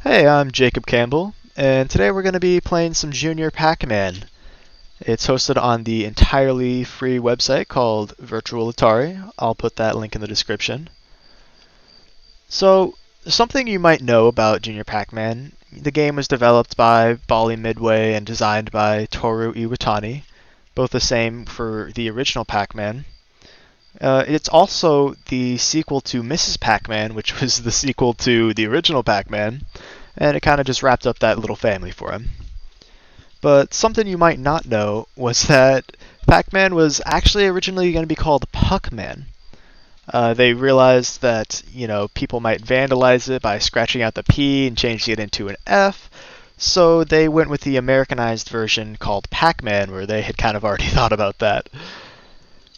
Hey, I'm Jacob Campbell, and today we're going to be playing some Junior Pac-Man. It's hosted on the entirely free website called Virtual Atari. I'll put that link in the description. So, something you might know about Junior Pac-Man, the game was developed by Bally Midway and designed by Toru Iwatani, both the same for the original Pac-Man. It's also the sequel to Mrs. Pac-Man, which was the sequel to the original Pac-Man, and it kind of just wrapped up that little family for him. But something you might not know was that Pac-Man was actually originally going to be called Puck-Man. They realized that, people might vandalize it by scratching out the P and changing it into an F, so they went with the Americanized version called Pac-Man, where they had kind of already thought about that.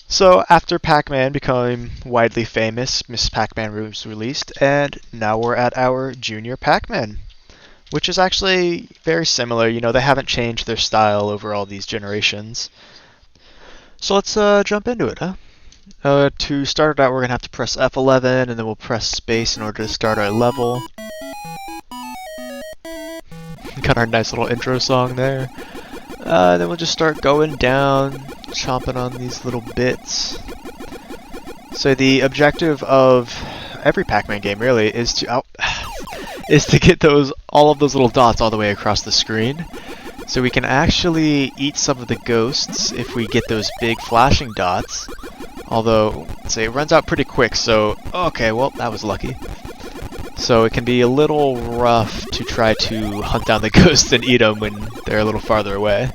So after Pac-Man became widely famous, Miss Pac-Man was released, and now we're at our Junior Pac-Man, which is actually very similar. They haven't changed their style over all these generations. So let's jump into it, huh? To start it out, we're going to have to press F11, and then we'll press space in order to start our level. Got our nice little intro song there. Then we'll just start going down, chomping on these little bits. So the objective of every Pac-Man game really is to get all of those little dots all the way across the screen. So we can actually eat some of the ghosts if we get those big flashing dots. Although, say it runs out pretty quick, so okay, well that was lucky. So it can be a little rough to try to hunt down the ghosts and eat them when they're a little farther away.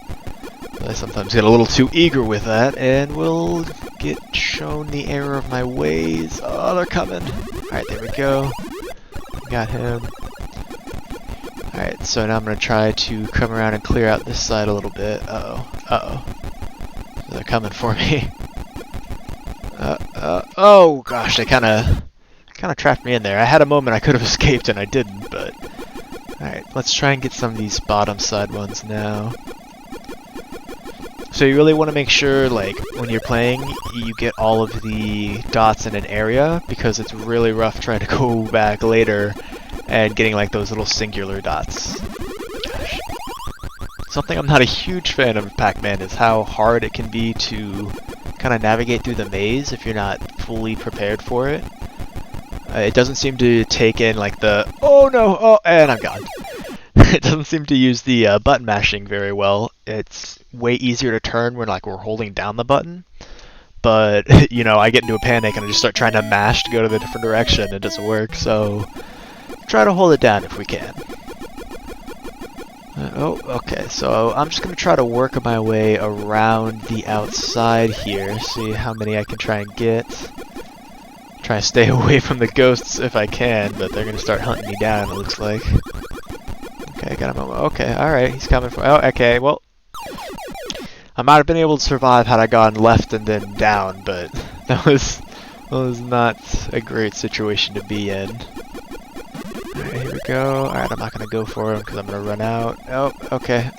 I sometimes get a little too eager with that, and we'll get shown the error of my ways. Oh, they're coming. Alright, there we go. Got him. Alright, so now I'm going to try to come around and clear out this side a little bit. Uh-oh. So they're coming for me. Oh gosh, they kind of trapped me in there. I had a moment I could have escaped and I didn't, but... Alright, let's try and get some of these bottom side ones now. So you really want to make sure, when you're playing, you get all of the dots in an area, because it's really rough trying to go back later and getting, those little singular dots. Gosh. Something I'm not a huge fan of Pac-Man is how hard it can be to kind of navigate through the maze if you're not fully prepared for it. It doesn't seem to take in, oh no, oh, and I'm gone. It doesn't seem to use the button mashing very well. It's way easier to turn when we're holding down the button. But, I get into a panic and I just start trying to mash to go to the different direction. It doesn't work, so try to hold it down if we can. Okay, so I'm just going to try to work my way around the outside here, see how many I can try and get. Try to stay away from the ghosts if I can, but they're going to start hunting me down, it looks like. Okay, got him. Okay, alright, he's coming for... Oh, okay, well... I might have been able to survive had I gone left and then down, but that was not a great situation to be in. Alright, here we go. Alright, I'm not going to go for him because I'm going to run out. Oh, okay.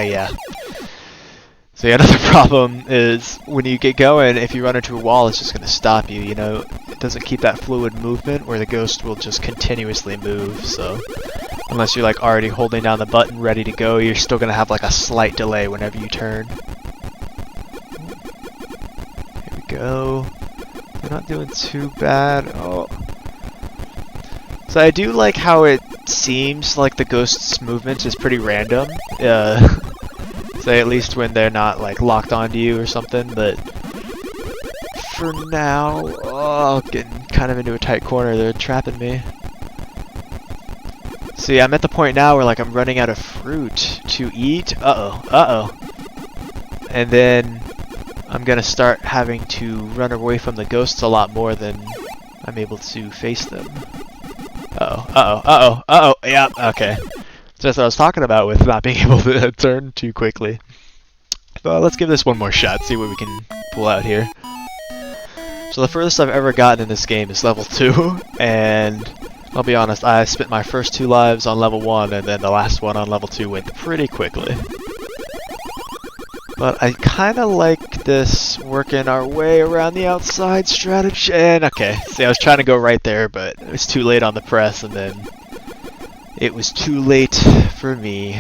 Yeah. So yeah, another problem is when you get going, if you run into a wall, it's just going to stop you, It doesn't keep that fluid movement where the ghost will just continuously move, so... Unless you're already holding down the button ready to go, you're still going to have a slight delay whenever you turn. Here we go. They're not doing too bad. Oh. So I do like how it seems like the ghost's movement is pretty random. Say at least when they're not locked onto you or something, but for now, oh, getting kind of into a tight corner. They're trapping me. See, I'm at the point now where I'm running out of fruit to eat. Uh-oh. And then I'm gonna start having to run away from the ghosts a lot more than I'm able to face them. Yeah, okay. That's what I was talking about with not being able to turn too quickly. But let's give this one more shot, see what we can pull out here. So the furthest I've ever gotten in this game is level 2, and I'll be honest, I spent my first 2 lives on level 1, and then the last one on level 2 went pretty quickly. But I kind of like this working our way around the outside strategy. And okay, see, I was trying to go right there, but it was too late on the press, and then It was too late for me.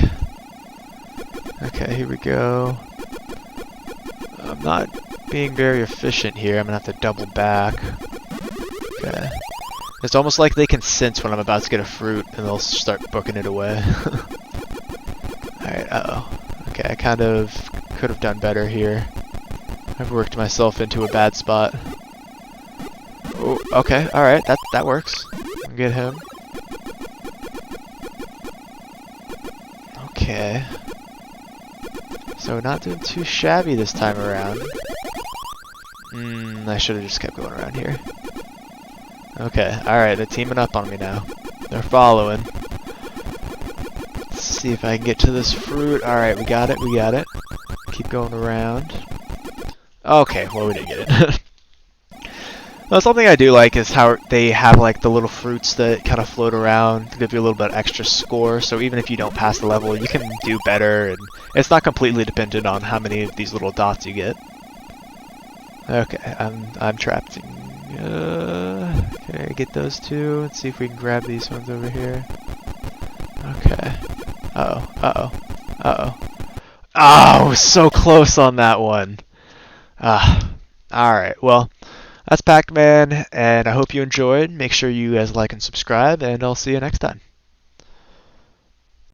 Okay, here we go. I'm not being very efficient here. I'm gonna have to double back. Okay. It's almost like they can sense when I'm about to get a fruit and they'll start booking it away. Alright, uh-oh. Okay, I kind of could have done better here. I've worked myself into a bad spot. Oh, okay, alright, that works. Get him. Okay. So not doing too shabby this time around. I should have just kept going around here. Okay, alright, they're teaming up on me now. They're following. Let's see if I can get to this fruit. Alright, we got it, we got it. Keep going around. Okay, well we didn't get it. Well, something I do like is how they have like the little fruits that kind of float around to give you a little bit extra score. So even if you don't pass the level, you can do better, and it's not completely dependent on how many of these little dots you get. Okay, I'm trapped. Okay, get those two. Let's see if we can grab these ones over here. Okay. Uh-oh. Uh-oh. Uh-oh. Oh, so close on that one. Alright, well, that's Pac-Man, and I hope you enjoyed. Make sure you guys like and subscribe, and I'll see you next time.